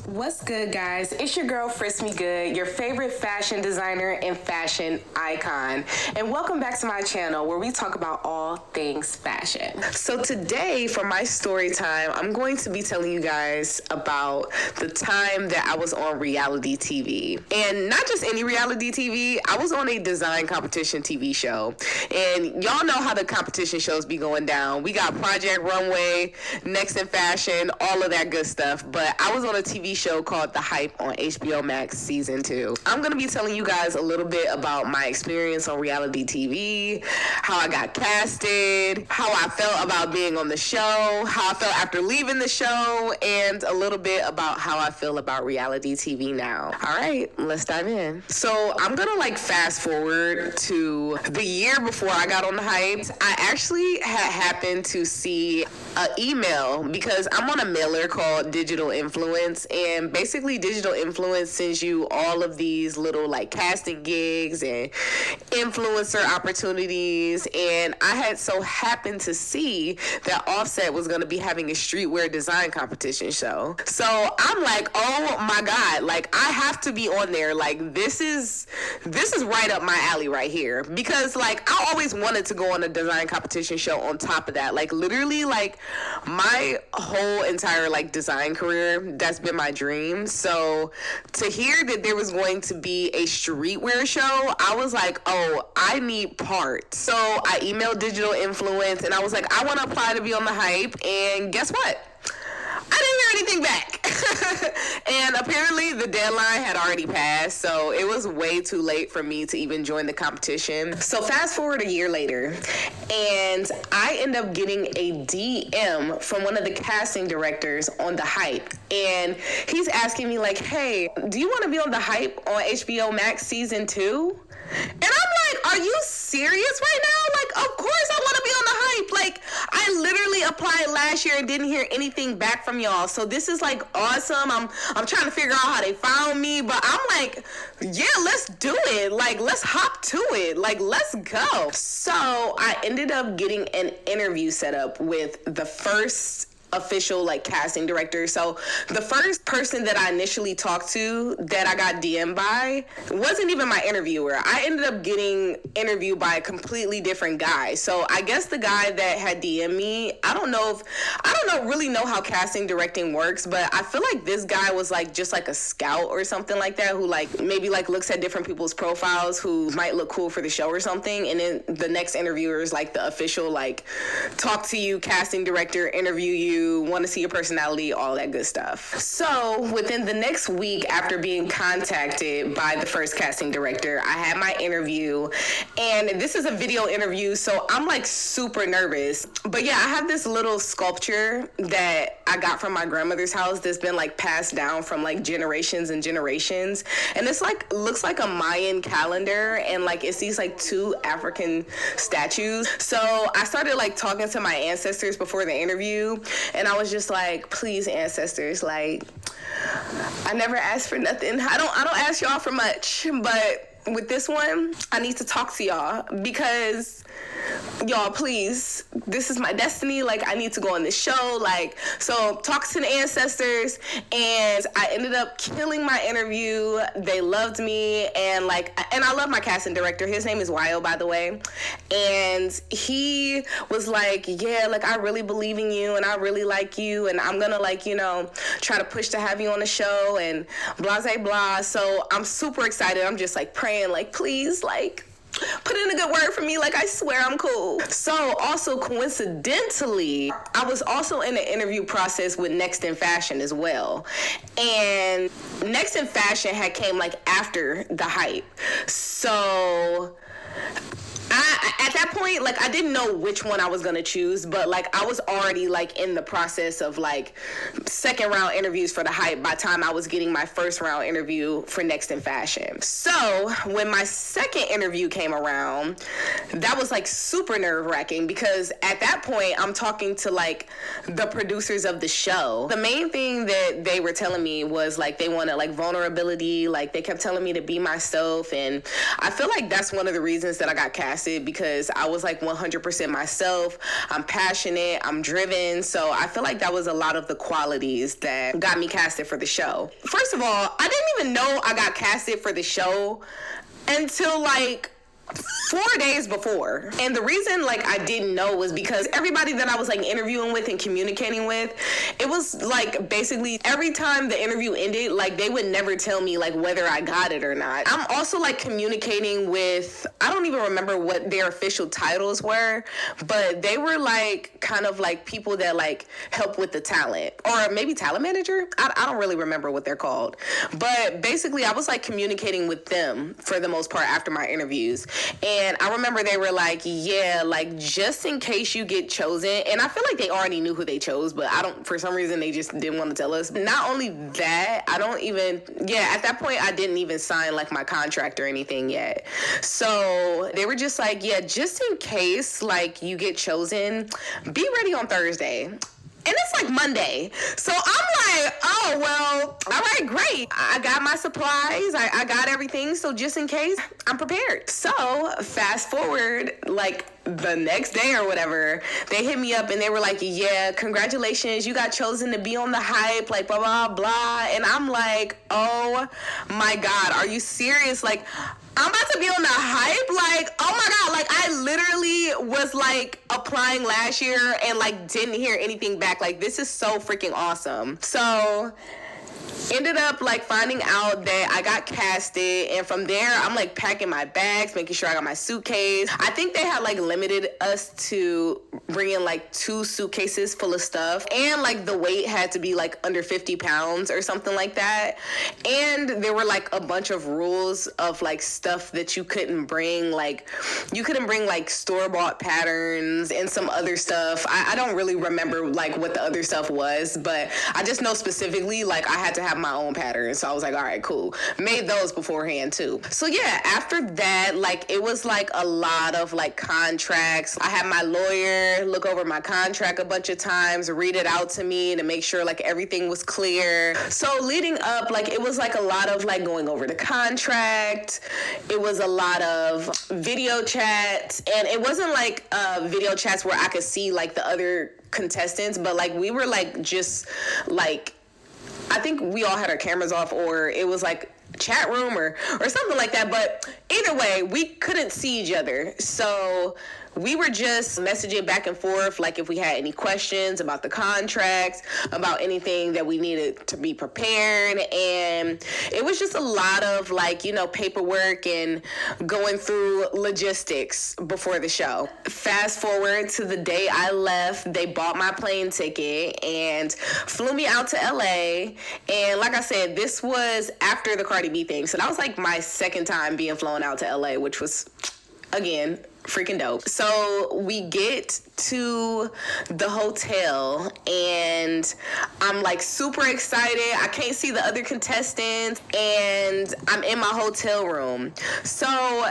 What's good, guys? It's your girl, Frisky Good, your favorite fashion designer and fashion icon. And welcome back to my channel where we talk about all things fashion. So today, for my story time, I'm going to be telling you guys about the time that I was on reality TV. And not just any reality TV, I was on a design competition TV show. And y'all know how the competition shows be going down. We got Project Runway, Next in Fashion, all of that good stuff. But I was on a TV show called The Hype on HBO Max season 2. I'm going to be telling you guys a little bit about my experience on reality TV, how I got casted, how I felt about being on the show, how I felt after leaving the show, and a little bit about how I feel about reality TV now. All right, let's dive in. So I'm going to fast forward to the year before I got on The Hype. I actually had happened to see an email because I'm on a mailer called Digital Influence, and basically Digital Influence sends you all of these little casting gigs and influencer opportunities. And I had so happened to see that Offset was going to be having a streetwear design competition show. So I'm like, oh my God, I have to be on there. This is right up my alley right here, because I always wanted to go on a design competition show on top of that. Literally my whole entire design career, that's been my dream. So to hear that there was going to be a streetwear show, I was like, oh, I need part. So I emailed Digital Influence and I was like, I want to apply to be on The Hype. And guess what? I didn't hear anything back. And apparently the deadline had already passed, so it was way too late for me to even join the competition. So fast forward a year later, and I end up getting a DM from one of the casting directors on The Hype. And he's asking me hey, do you want to be on The Hype on HBO Max season 2? And I'm like, are you serious right now? Of course I want to be on The Hype. I literally applied last year and didn't hear anything back from y'all. So this is awesome. I'm trying to figure out how they found me, but I'm like, yeah, let's do it. Let's hop to it. Let's go. So I ended up getting an interview set up with the first official casting director. So the first person that I initially talked to that I got DM'd by wasn't even my interviewer. I ended up getting interviewed by a completely different guy. So I guess the guy that had DM'd me, I don't really know how casting directing works, but I feel like this guy was just a scout or something like that, who maybe looks at different people's profiles who might look cool for the show or something. And then the next interviewer is the official talk to you casting director, interview you, want to see your personality, all that good stuff. So within the next week after being contacted by the first casting director, I had my interview, and this is a video interview, so I'm super nervous. But yeah, I have this little sculpture that I got from my grandmother's house that's been passed down from generations and generations, and it's looks like a Mayan calendar, and it's these two African statues. So I started talking to my ancestors before the interview, and I was just please, ancestors, I never asked for nothing. I don't ask y'all for much, but with this one, I need to talk to y'all because y'all, please, this is my destiny. I need to go on this show. So talk to the ancestors, and I ended up killing my interview. They loved me, and I love my casting director. His name is Wyo, by the way. And he was yeah, I really believe in you, and I really like you, and I'm gonna try to push to have you on the show, and blah, blah, blah. So I'm super excited. I'm just praying, please, put in a good word for me. I swear I'm cool. So also coincidentally, I was also in the interview process with Next in Fashion as well. And Next in Fashion had came after The Hype. So at that point, I didn't know which one I was going to choose, but I was already in the process of second round interviews for The Hype by the time I was getting my first round interview for Next in Fashion. So when my second interview came around, that was super nerve-wracking, because at that point I'm talking to the producers of the show. The main thing that they were telling me was they wanted vulnerability. They kept telling me to be myself, and I feel that's one of the reasons that I got casted, because I was like 100% myself. I'm passionate, I'm driven. So I feel like that was a lot of the qualities that got me casted for the show. First of all, I didn't even know I got casted for the show until like 4 days before. And the reason like I didn't know was because everybody that I was like interviewing with and communicating with, it was like basically every time the interview ended, like they would never tell me like whether I got it or not. I'm also like communicating with, I don't even remember what their official titles were, but they were like kind of like people that like help with the talent, or maybe talent manager. I don't really remember what they're called, but basically I was like communicating with them for the most part after my interviews. And I remember they were like, yeah, like just in case you get chosen. And I feel like they already knew who they chose, but for some reason they just didn't want to tell us. Not only that, at that point I didn't even sign like my contract or anything yet. So they were just like, yeah, just in case like you get chosen, be ready on Thursday. And it's like Monday. So I'm like, oh, well, all right, great. I got my supplies. I got everything. So just in case, I'm prepared. So fast forward, like the next day or whatever, they hit me up and they were like, yeah, congratulations. You got chosen to be on the hype, like blah, blah, blah. And I'm like, oh my God, are you serious? Like, I'm about to be on the hype? Like, oh my God, like I literally was like applying last year and like didn't hear anything back. Like, this is so freaking awesome. So ended up like finding out that I got casted, and from there I'm like packing my bags, making sure I got my suitcase. I think they had like limited us to bring in like 2 suitcases full of stuff, and like the weight had to be like under 50 pounds or something like that. And there were like a bunch of rules of like stuff that you couldn't bring. Like you couldn't bring like store-bought patterns and some other stuff. I don't really remember like what the other stuff was, but I just know specifically like I had to have my own patterns. So I was like, all right, cool. Made those beforehand too. So yeah, after that, like it was like a lot of like contracts. I had my lawyer look over my contract a bunch of times, read it out to me to make sure like everything was clear. So leading up, like it was like a lot of like going over the contract. It was a lot of video chats, and it wasn't like video chats where I could see like the other contestants, but like we were like just like, I think we all had our cameras off, or it was like chat room or something like that. But either way, we couldn't see each other. So we were just messaging back and forth, like if we had any questions about the contracts, about anything that we needed to be prepared. And it was just a lot of like, you know, paperwork and going through logistics before the show. Fast forward to the day I left, they bought my plane ticket and flew me out to LA. And like I said, this was after the Cardi B thing. So that was like my second time being flown out to LA, which was, again, freaking dope. So we get to the hotel and I'm like super excited. I can't see the other contestants and I'm in my hotel room. So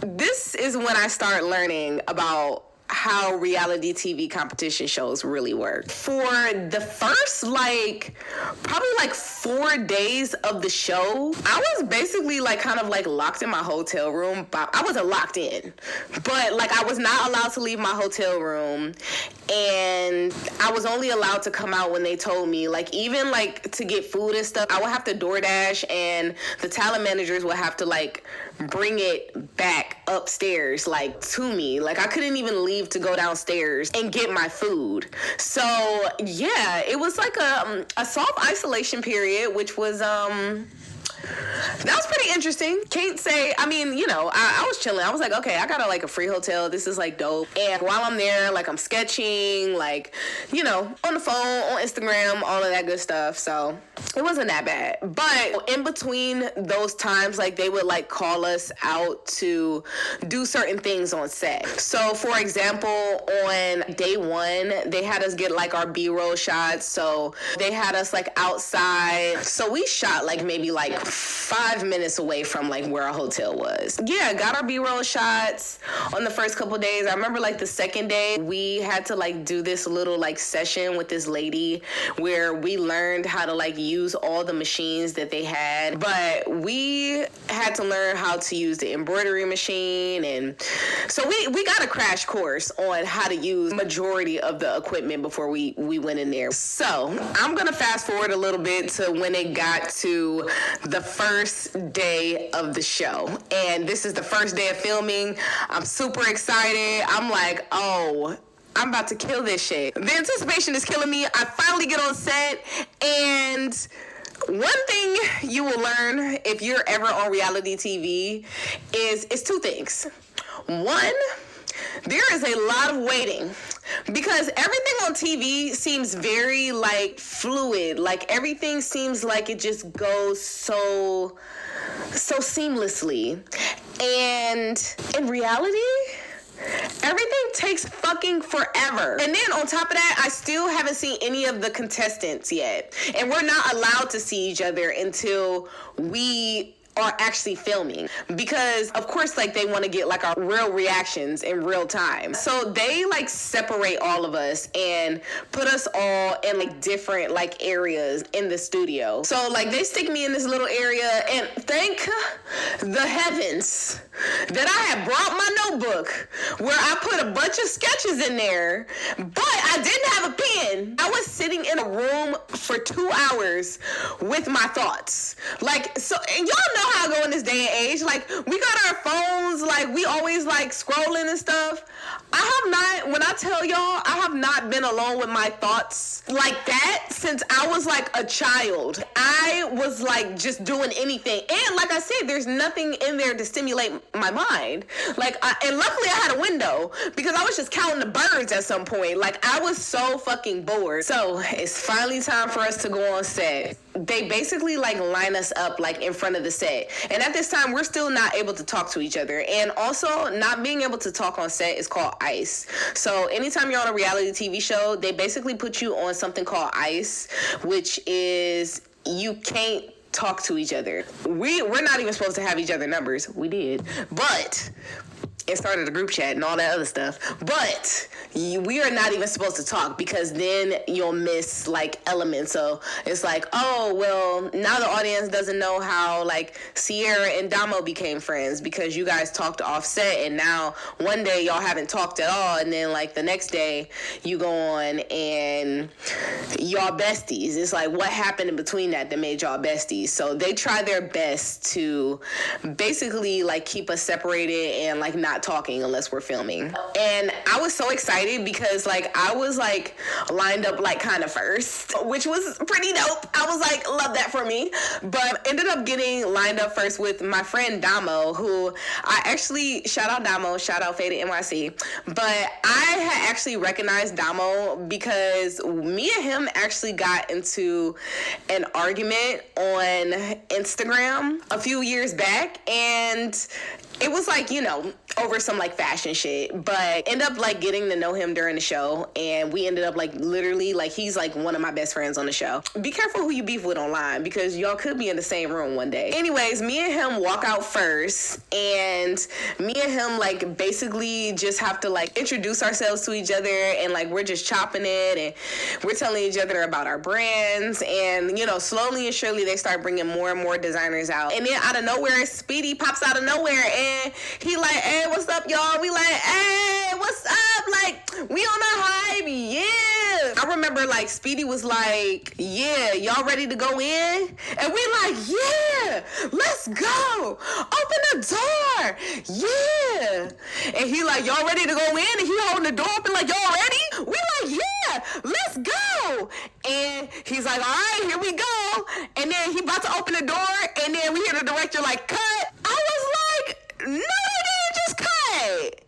this is when I start learning about how reality TV competition shows really work. For the first like probably like 4 days of the show, I was basically like kind of like locked in my hotel room. I wasn't locked in, but like I was not allowed to leave my hotel room, and I was only allowed to come out when they told me. Like even like to get food and stuff, I would have to DoorDash, and the talent managers would have to like bring it back upstairs like to me. Like I couldn't even leave to go downstairs and get my food. So yeah, it was like a soft isolation period, which was that was pretty interesting. Can't say, I mean, you know, I was chilling. I was like, okay, I got a free hotel. This is like dope. And while I'm there, like I'm sketching, like, you know, on the phone, on Instagram, all of that good stuff. So it wasn't that bad. But in between those times, like they would like call us out to do certain things on set. So for example, on day 1, they had us get like our B-roll shots. So they had us like outside. So we shot like maybe like 5 minutes away from like where our hotel was. Yeah, got our B-roll shots on the first couple days. I remember like the second day we had to like do this little like session with this lady where we learned how to like use use all the machines that they had, but we had to learn how to use the embroidery machine, and so we got a crash course on how to use majority of the equipment before we went in there. So I'm gonna fast forward a little bit to when it got to the first day of the show, and this is the first day of filming. I'm super excited. I'm like, oh, I'm about to kill this shit. The anticipation is killing me. I finally get on set, and one thing you will learn if you're ever on reality TV is two things. One, there is a lot of waiting because everything on TV seems very like fluid. Like everything seems like it just goes so seamlessly. And in reality, everything takes fucking forever. And then on top of that, I still haven't seen any of the contestants yet. And we're not allowed to see each other until we are actually filming, because of course like they want to get like our real reactions in real time. So they like separate all of us and put us all in like different like areas in the studio. So like they stick me in this little area, and thank the heavens that I had brought my notebook where I put a bunch of sketches in there, but I didn't have a pen. I was sitting in a room for 2 hours with my thoughts. Like, so, and y'all know how I go in this day and age. Like, we got our phones, like, we always, like, scrolling and stuff. I have not, when I tell y'all, I have not been alone with my thoughts like that since I was, like, a child. I was, like, just doing anything. And, like I said, there's nothing in there to stimulate my mind. Like, and luckily I had a window because I was just counting the birds at some point. Like, I was so fucking bored. So, it's finally time for us to go on set. They basically like line us up like in front of the set, and at this time we're still not able to talk to each other, and also not being able to talk on set is called ice. So anytime you're on a reality TV show, they basically put you on something called ice, which is you can't talk to each other. We're not even supposed to have each other numbers. We did, but it started a group chat and all that other stuff, but we are not even supposed to talk because then you'll miss like elements. So it's like, oh, well, now the audience doesn't know how like Sierra and Damo became friends because you guys talked off set, and now one day y'all haven't talked at all, and then like the next day you go on and y'all besties. It's like, what happened in between that made y'all besties? So they try their best to basically like keep us separated and like not talking unless we're filming. And I was so excited because like I was like lined up like kind of first, which was pretty dope. I was like, love that for me. But ended up getting lined up first with my friend Damo, who I actually, shout out Damo, shout out Faded NYC. But I had actually recognized Damo because me and him actually got into an argument on Instagram a few years back, and it was like, you know, over some like fashion shit, but end up like getting to know him during the show, and we ended up like literally like he's like one of my best friends on the show. Be careful who you beef with online because y'all could be in the same room one day. Anyways, me and him walk out first, and me and him like basically just have to like introduce ourselves to each other, and like we're just chopping it and we're telling each other about our brands, and you know, slowly and surely they start bringing more and more designers out, and then out of nowhere Speedy pops out of nowhere and he like, hey, what's up, y'all? We like, hey, what's up? Like, we on the hype, yeah. I remember like Speedy was like, yeah, y'all ready to go in? And we like, yeah, let's go. Open the door, yeah. And he like, y'all ready to go in? And he holding the door open like, y'all ready? We like, yeah, let's go. And he's like, all right, here we go. And then he about to open the door, and then we hear the director like, cut. I was like, no, they didn't just cut.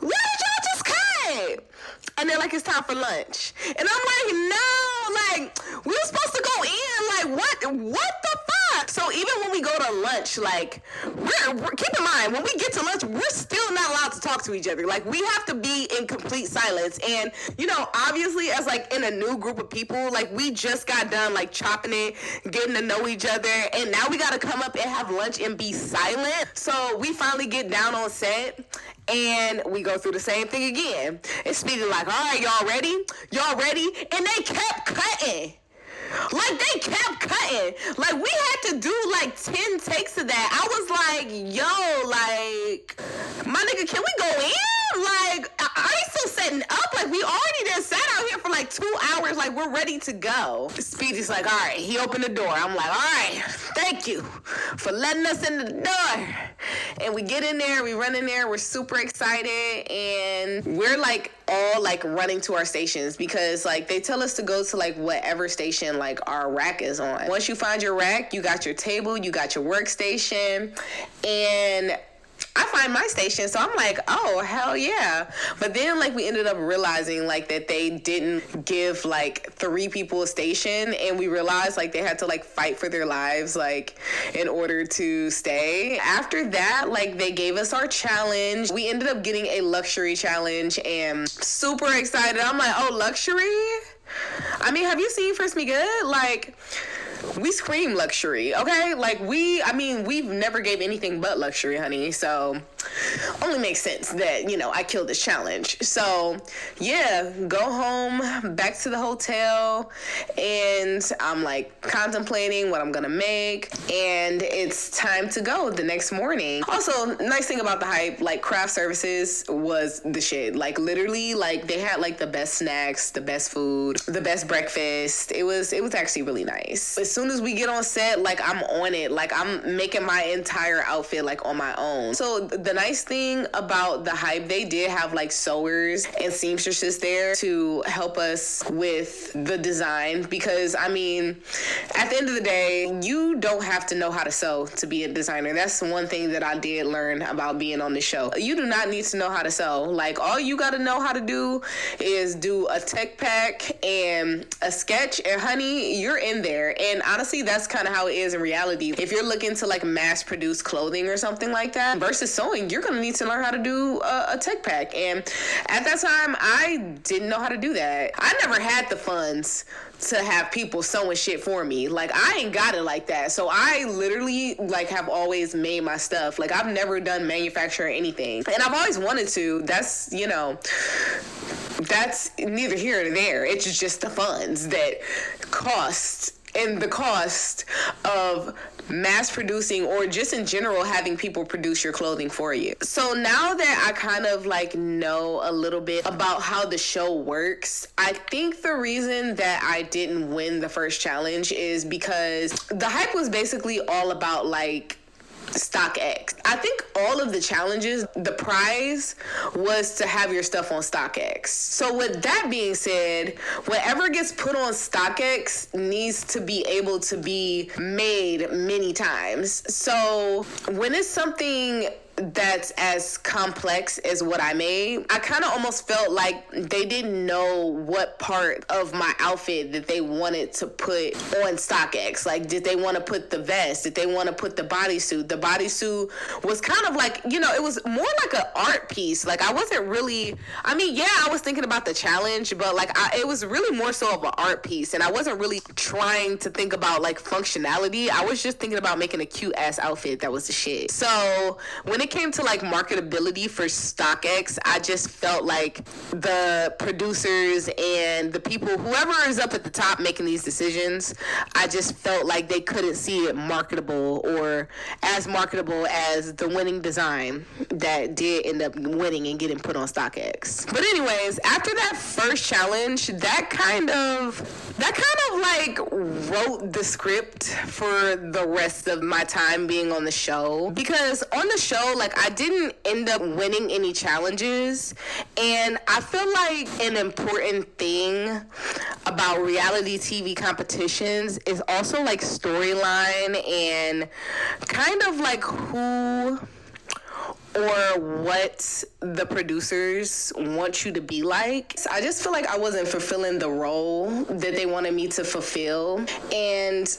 Why did y'all just cut? And then like, it's time for lunch. And I'm like, no, like, we were supposed to go in. Like, what the fuck? So even when we go to lunch, like, we're keep in mind, when we get to lunch, we're still not allowed to talk to each other. Like, we have to be in complete silence. And, you know, obviously as like in a new group of people, like we just got done like chopping it, getting to know each other. And now we got to come up and have lunch and be silent. So we finally get down on set, and we go through the same thing again. It's Speedy like, all right, y'all ready? Y'all ready? And they kept cutting. Like, they kept cutting. Like, we had to do, like, 10 takes of that. I was like, yo, like, my nigga, can we go in? Like, are you still setting up? Like, we already just sat out here for, like, 2 hours. Like, we're ready to go. Speedy's like, all right. He opened the door. I'm like, all right, thank you for letting us in the door. And we get in there. We run in there. We're super excited. And we're, like, all, like, running to our stations because, like, they tell us to go to, like, whatever station, like, our rack is on. Once you find your rack, you got your table, you got your workstation, and I find my station, so I'm like, oh, hell yeah. But then, like, we ended up realizing, like, that they didn't give, like, 3 people a station, and we realized, like, they had to, like, fight for their lives, like, in order to stay. After that, like, they gave us our challenge. We ended up getting a luxury challenge, and super excited. I'm like, oh, luxury? I mean, have you seen Frisky Good? Like, we scream luxury, okay? Like, we've never gave anything but luxury, honey. So, only makes sense that, you know, I killed this challenge. So, yeah, go home, back to the hotel, and I'm, like, contemplating what I'm gonna make, and it's time to go the next morning. Also, nice thing about the hype, like, craft services was the shit. Like, literally, like, they had, like, the best snacks, the best food, the best breakfast. It was actually really nice. As soon as we get on set, like, I'm on it. Like, I'm making my entire outfit, like, on my own. So the nice thing about the hype, they did have, like, sewers and seamstresses there to help us with the design because, I mean, at the end of the day, you don't have to know how to sew to be a designer. That's one thing that I did learn about being on the show. You do not need to know how to sew. Like, all you got to know how to do is do a tech pack and a sketch, and honey, you're in there. And honestly, that's kind of how it is in reality. If you're looking to, like, mass produce clothing or something like that versus sewing, you're gonna need to learn how to do a tech pack. And at that time, I didn't know how to do that. I never had the funds to have people sewing shit for me. Like, I ain't got it like that. So I literally, like, have always made my stuff. Like, I've never done manufacture or anything. And I've always wanted to. That's, you know, that's neither here nor there. It's just the funds that cost, and the cost of mass producing or just in general having people produce your clothing for you. So now that I kind of, like, know a little bit about how the show works, I think the reason that I didn't win the first challenge is because the hype was basically all about, like, StockX. I think all of the challenges, the prize was to have your stuff on StockX. So with that being said, whatever gets put on StockX needs to be able to be made many times. So when it's something that's as complex as what I made, I kind of almost felt like they didn't know what part of my outfit that they wanted to put on StockX. Like, did they want to put the vest? Did they want to put the bodysuit? The bodysuit was kind of like, you know, it was more like an art piece. Like, I wasn't really, I mean, yeah, I was thinking about the challenge, but, like, it was really more so of an art piece. And I wasn't really trying to think about, like, functionality. I was just thinking about making a cute ass outfit that was the shit. So when it came to, like, marketability for StockX, I just felt like the producers and the people, whoever is up at the top making these decisions, I just felt like they couldn't see it marketable or as marketable as the winning design that did end up winning and getting put on StockX. But anyways, after that first challenge, that kind of like wrote the script for the rest of my time being on the show, because on the show, like, I didn't end up winning any challenges, and I feel like an important thing about reality TV competitions is also, like, storyline and kind of like who or what the producers want you to be like. I just feel like I wasn't fulfilling the role that they wanted me to fulfill. And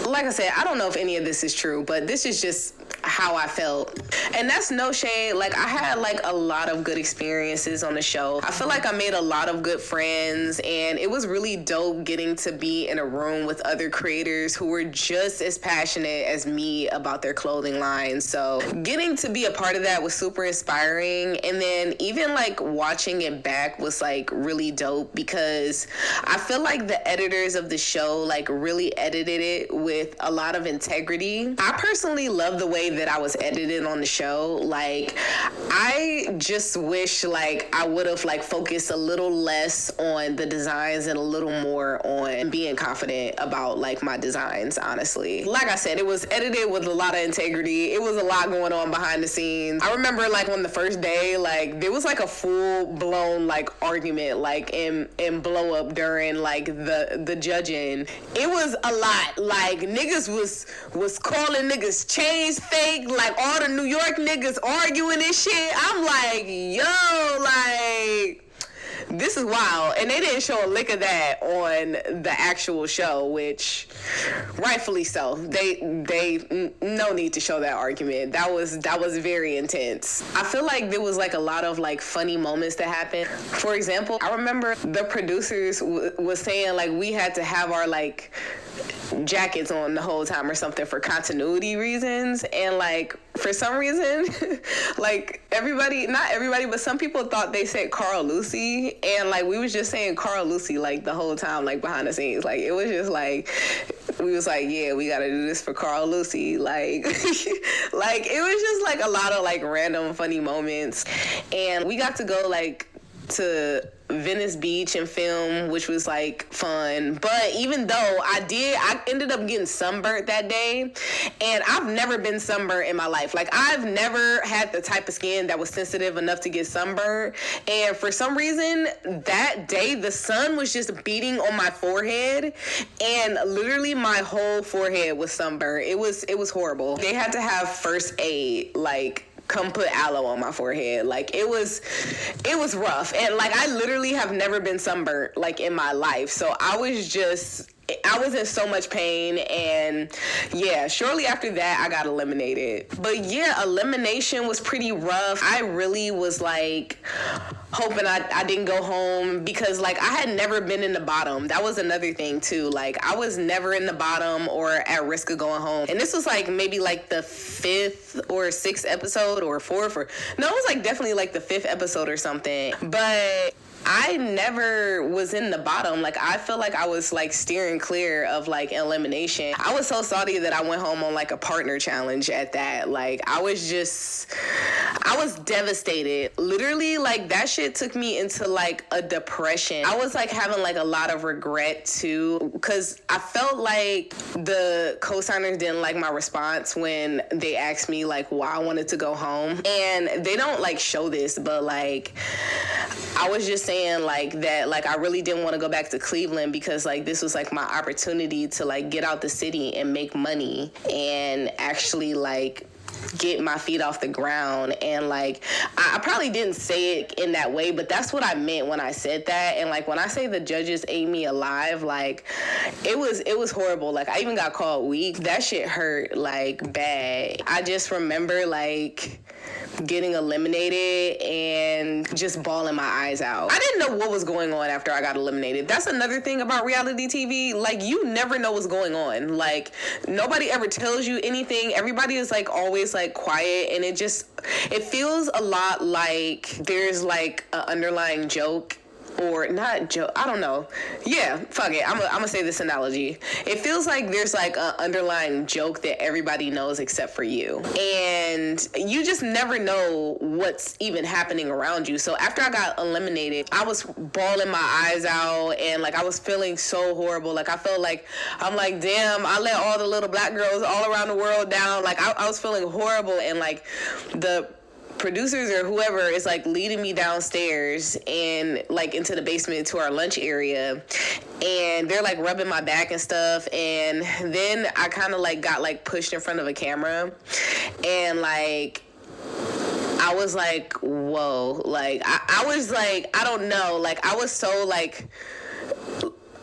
like I said, I don't know if any of this is true, but this is just how I felt. And that's no shade. Like, I had like a lot of good experiences on the show. I feel like I made a lot of good friends, and it was really dope getting to be in a room with other creators who were just as passionate as me about their clothing line. So getting to be a part of that was super inspiring. And then even like watching it back was like really dope, because I feel like the editors of the show like really edited it with a lot of integrity. I personally love the way that I was edited on the show. Like, I just wish like I would have like focused a little less on the designs and a little more on being confident about like my designs, honestly. Like I said, it was edited with a lot of integrity. It was a lot going on behind the scenes. I remember like on the first day, like there was like a full blown like argument like in blow up during like the judging. It was a lot. Like, niggas was calling niggas chains fake, like all the New York niggas arguing and shit. I'm like, yo, like, this is wild. And they didn't show a lick of that on the actual show, which rightfully so. They no need to show that argument. That was very intense. I feel like there was like a lot of like funny moments that happened. For example, I remember the producers was saying like we had to have our like jackets on the whole time or something for continuity reasons, and like for some reason like not everybody but some people thought they said Carl Lucy, and like we was just saying Carl Lucy like the whole time, like behind the scenes. Like, it was just like we was like, yeah, we gotta do this for Carl Lucy, like like it was just like a lot of like random funny moments. And we got to go like to Venice Beach and film, which was like fun. But even though I ended up getting sunburnt that day, and I've never been sunburnt in my life. Like, I've never had the type of skin that was sensitive enough to get sunburnt. And for some reason that day the sun was just beating on my forehead, and literally my whole forehead was sunburnt. It was horrible. They had to have first aid, like come put aloe on my forehead. Like, it was rough. And like, I literally have never been sunburnt like in my life. So I was in so much pain. And yeah, shortly after that I got eliminated. But yeah, elimination was pretty rough. I really was like hoping I didn't go home, because like I had never been in the bottom. That was another thing too. Like, I was never in the bottom or at risk of going home. And this was like maybe like the 5th or 6th episode, or 4th, or no, it was like definitely like the 5th episode or something. But I never was in the bottom. Like, I feel like I was like steering clear of like elimination. I was so salty that I went home on like a partner challenge at that. Like, I was devastated. Literally, like, that shit took me into like a depression. I was like having like a lot of regret too, because I felt like the co-signers didn't like my response when they asked me like why I wanted to go home. And they don't like show this, but like I was just saying like that, like I really didn't want to go back to Cleveland, because like this was like my opportunity to like get out the city and make money and actually like get my feet off the ground. And like I probably didn't say it in that way, but that's what I meant when I said that. And like when I say the judges ate me alive, like it was horrible. Like, I even got called weak. That shit hurt like bad. I just remember like getting eliminated and just bawling my eyes out. I didn't know what was going on after I got eliminated. That's another thing about reality TV. Like, you never know what's going on. Like, nobody ever tells you anything. Everybody is like always like quiet, and it feels a lot like there's like an underlying joke. Or not joke, I don't know. Yeah, fuck it. I'm gonna say this analogy. It feels like there's like an underlying joke that everybody knows except for you. And you just never know what's even happening around you. So after I got eliminated, I was bawling my eyes out, and like I was feeling so horrible. Like, I felt like, I'm like, damn, I let all the little black girls all around the world down. Like, I was feeling horrible, and like the producers or whoever is like leading me downstairs and like into the basement to our lunch area, and they're like rubbing my back and stuff. And then I kind of like got like pushed in front of a camera, and like I was like, whoa. Like I was like, I don't know, like I was so like,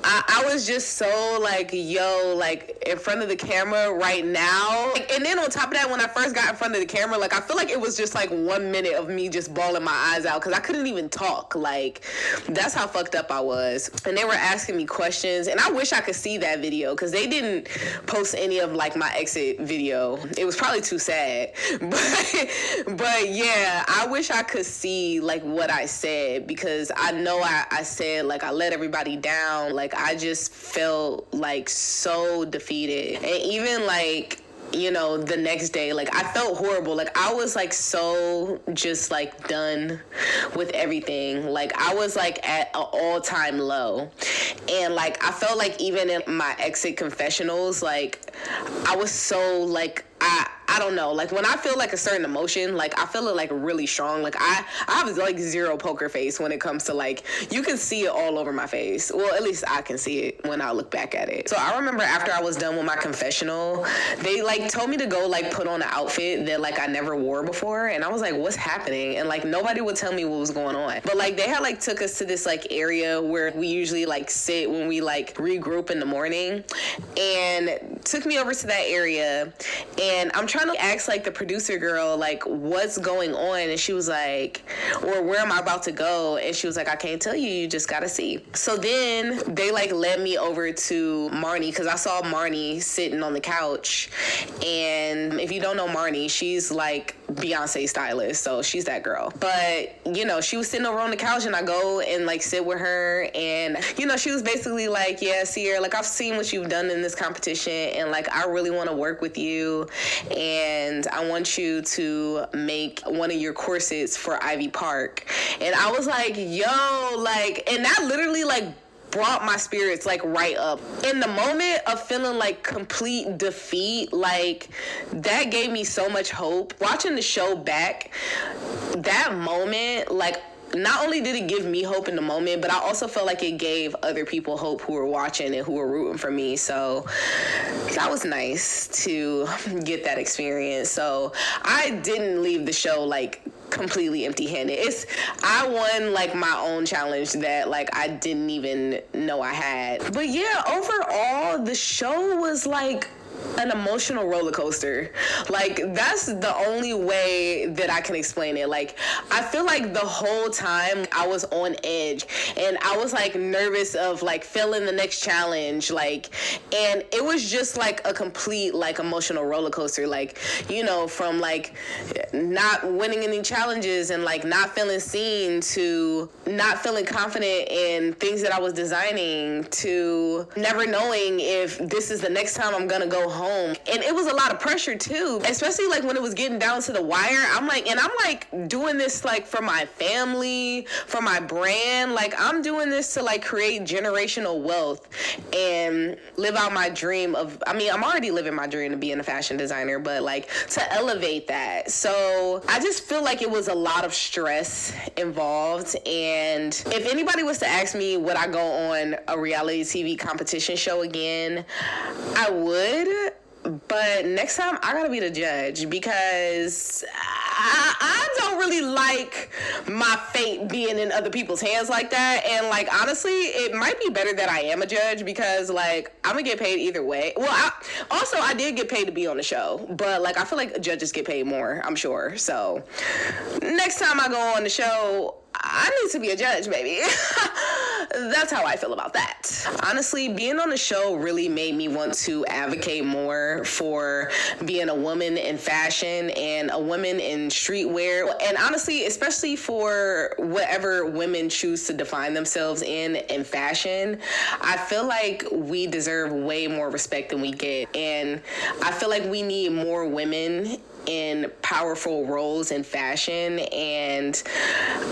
I was just so like, yo, like in front of the camera right now. And then on top of that, when I first got in front of the camera, like I feel like it was just like 1 minute of me just bawling my eyes out because I couldn't even talk. Like that's how fucked up I was. And they were asking me questions, and I wish I could see that video because they didn't post any of like my exit video. It was probably too sad. But yeah, I wish I could see like what I said because I know I said like I let everybody down. Like I just felt like so defeated. And even like, you know, the next day, like I felt horrible. Like I was like so just like done with everything. Like I was like at an all-time low. And like I felt like even in my exit confessionals, like I was so like I don't know, like when I feel like a certain emotion, like I feel it like really strong. Like I have like zero poker face when it comes to like, you can see it all over my face. Well, at least I can see it when I look back at it. So I remember after I was done with my confessional, they like told me to go like put on an outfit that like I never wore before. And I was like, what's happening? And like nobody would tell me what was going on. But like they had like took us to this like area where we usually like sit when we like regroup in the morning, and took me over to that area. And I'm trying to ask like the producer girl like what's going on, and she was like, or where am I about to go? And she was like, I can't tell you, you just gotta see. So then they like led me over to Marnie because I saw Marnie sitting on the couch. And if you don't know Marnie, she's like Beyonce stylist, so she's that girl. But you know, she was sitting over on the couch, and I go and like sit with her, and you know, she was basically like, yeah, Sierra, like I've seen what you've done in this competition, and like I really want to work with you, and I want you to make one of your corsets for Ivy Park. And I was like, yo, like, and that literally like brought my spirits like right up. In the moment of feeling like complete defeat, like that gave me so much hope. Watching the show back, that moment, like not only did it give me hope in the moment, but I also felt like it gave other people hope who were watching and who were rooting for me. So that was nice to get that experience. So I didn't leave the show like completely empty-handed. I won like my own challenge that like I didn't even know I had. But yeah, overall the show was like an emotional roller coaster. Like that's the only way that I can explain it. Like I feel like the whole time I was on edge, and I was like nervous of like failing the next challenge, like, and it was just like a complete like emotional roller coaster. Like, you know, from like not winning any challenges and like not feeling seen, to not feeling confident in things that I was designing, to never knowing if this is the next time I'm gonna go home. And it was a lot of pressure too, especially like when it was getting down to the wire. I'm like doing this like for my family, for my brand. Like I'm doing this to like create generational wealth and live out my dream of, I mean, I'm already living my dream to being a fashion designer, but like to elevate that. So I just feel like it was a lot of stress involved. And if anybody was to ask me would I go on a reality TV competition show again, I would. But next time I gotta be the judge, because I don't really like my fate being in other people's hands like that. And like honestly, it might be better that I am a judge, because like I'm gonna get paid either way. Well, I did get paid to be on the show, but like I feel like judges get paid more, I'm sure. So next time I go on the show, I need to be a judge, baby. That's how I feel about that. Honestly, being on the show really made me want to advocate more for being a woman in fashion and a woman in streetwear. And honestly, especially for whatever women choose to define themselves in fashion, I feel like we deserve way more respect than we get. And I feel like we need more women in powerful roles in fashion. And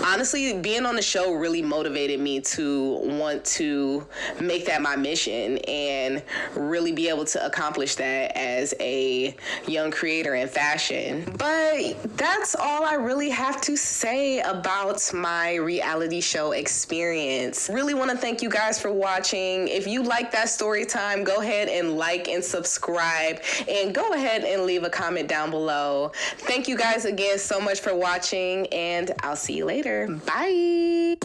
honestly, being on the show really motivated me to want to make that my mission and really be able to accomplish that as a young creator in fashion. But that's all I really have to say about my reality show experience. Really want to thank you guys for watching. If you like that story time, go ahead and like and subscribe, and go ahead and leave a comment down below. Thank you guys again so much for watching, and I'll see you later. Bye.